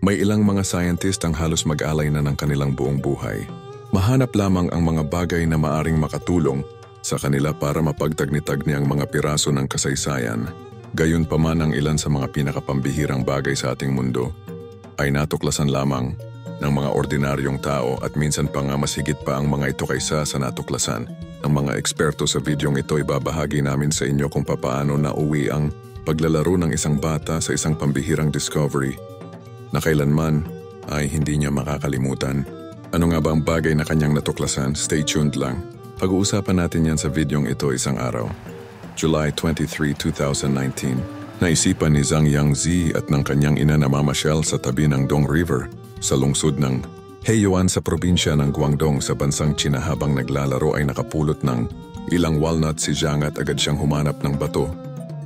May ilang mga scientist ang halos mag-alay na ng kanilang buong buhay. Mahanap lamang ang mga bagay na maaring makatulong sa kanila para mapagtagni-tagni ang mga piraso ng kasaysayan. Gayunpaman ang ilan sa mga pinakapambihirang bagay sa ating mundo ay natuklasan lamang ng mga ordinaryong tao at minsan pa nga mas higit pa ang mga ito kaysa sa natuklasan. Ang mga eksperto sa videong ito ibabahagi namin sa inyo kung papaano nauwi ang paglalaro ng isang bata sa isang pambihirang discovery na kailanman ay hindi niya makakalimutan. Ano nga ba ang bagay na kanyang natuklasan? Stay tuned lang. Pag-uusapan natin yan sa videong ito isang araw. July 23, 2019. Naisipan ni Zhang Yangzi at ng kanyang ina na mamasyal sa tabi ng Dong River sa lungsod ng Heiyuan sa probinsya ng Guangdong sa bansang China. Habang naglalaro ay nakapulot ng ilang walnut si Zhang at agad siyang humanap ng bato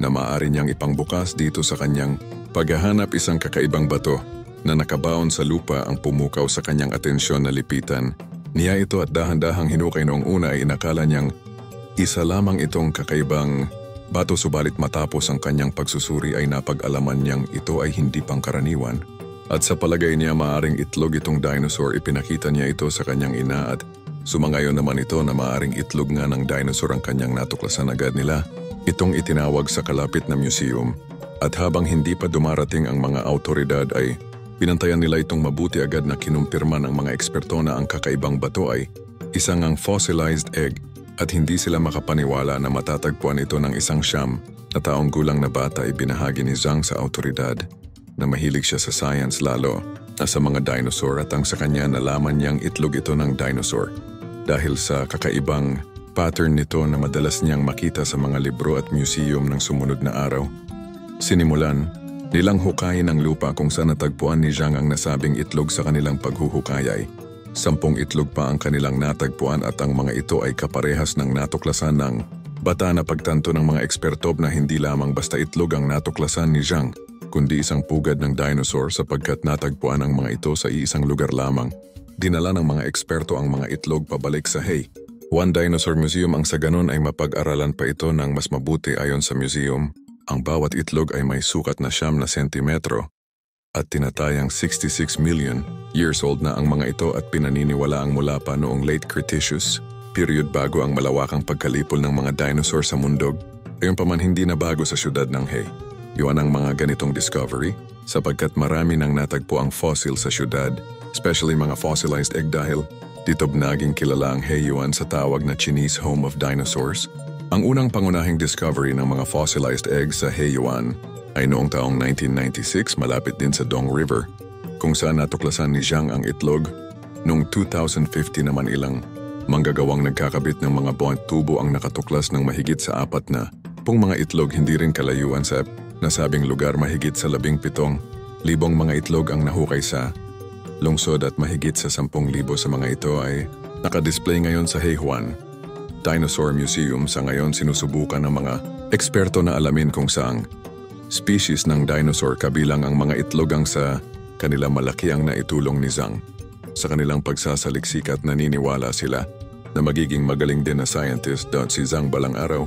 na maaari niyang ipangbukas dito sa kanyang paghahanap. Isang kakaibang bato na nakabaon sa lupa ang pumukaw sa kanyang atensyon na lipitan niya ito at dahan-dahang hinukay. Noong una ay inakala niyang isa lamang itong kakaibang bato, subalit matapos ang kanyang pagsusuri ay napag-alaman niyang ito ay hindi pangkaraniwan. At sa palagay niya maaring itlog itong dinosaur. Ipinakita niya ito sa kanyang ina at sumangayon naman ito na maaring itlog nga ng dinosaur ang kanyang natuklasan. Agad nila itong itinawag sa kalapit na museum at habang hindi pa dumarating ang mga autoridad ay pinantayan nila itong mabuti. Agad na kinumpirma ng mga eksperto na ang kakaibang bato ay isang fossilized egg at hindi sila makapaniwala na matatagpuan ito ng isang 9 na taong gulang na bata. Ibinahagi ni Zhang sa autoridad na mahilig siya sa science, lalo na sa mga dinosaur, at ang sa kanya nalaman niyang itlog ito ng dinosaur dahil sa kakaibang pattern nito na madalas niyang makita sa mga libro at museum. Ng sumunod na araw, sinimulan nilang hukayin ang lupa kung saan natagpuan ni Zhang ang nasabing itlog. Sa kanilang paghuhukay ay 10 itlog pa ang kanilang natagpuan at ang mga ito ay kaparehas ng natuklasan ng bata. Na pagtanto ng mga eksperto na hindi lamang basta itlog ang natuklasan ni Zhang, kundi isang pugad ng dinosaur sapagkat natagpuan ang mga ito sa iisang lugar lamang. Dinala ng mga eksperto ang mga itlog pabalik sa Heiyuan Dinosaur Museum. Ang sa ganon ay mapag-aralan pa ito ng mas mabuti. Ayon sa museum, ang bawat itlog ay may sukat na 9 sentimetro at tinatayang 66 million years old na ang mga ito at pinaniniwalaang mula pa noong late Cretaceous period bago ang malawakang pagkalipol ng mga dinosaur sa mundo. Gayunpaman hindi na bago sa syudad ng Heiyuan ang mga ganitong discovery sapagkat marami nang natagpo ang fossil sa syudad, especially mga fossilized egg, dahil dito naging kilala ang Heiyuan sa tawag na Chinese Home of Dinosaurs. Ang unang pangunahing discovery ng mga fossilized eggs sa Heiyuan ay noong taong 1996 malapit din sa Dong River kung saan natuklasan ni Zhang ang itlog. Noong 2050 naman ilang manggagawang nagkakabit ng mga buwang tubo ang nakatuklas ng mahigit sa 4 na mga itlog hindi rin kalayuan sa nasabing lugar. Mahigit sa 17,000 mga itlog ang nahukay sa lungsod at mahigit sa 10,000 sa mga ito ay nakadisplay ngayon sa Heiyuan Dinosaur Museum. Sa ngayon sinusubukan ng mga eksperto na alamin kung saang species ng dinosaur kabilang ang mga itlog ang sa kanila malaki ang naitulong ni Zhang sa kanilang pagsasaliksik at naniniwala sila na magiging magaling din na scientist. Si Zhang balang araw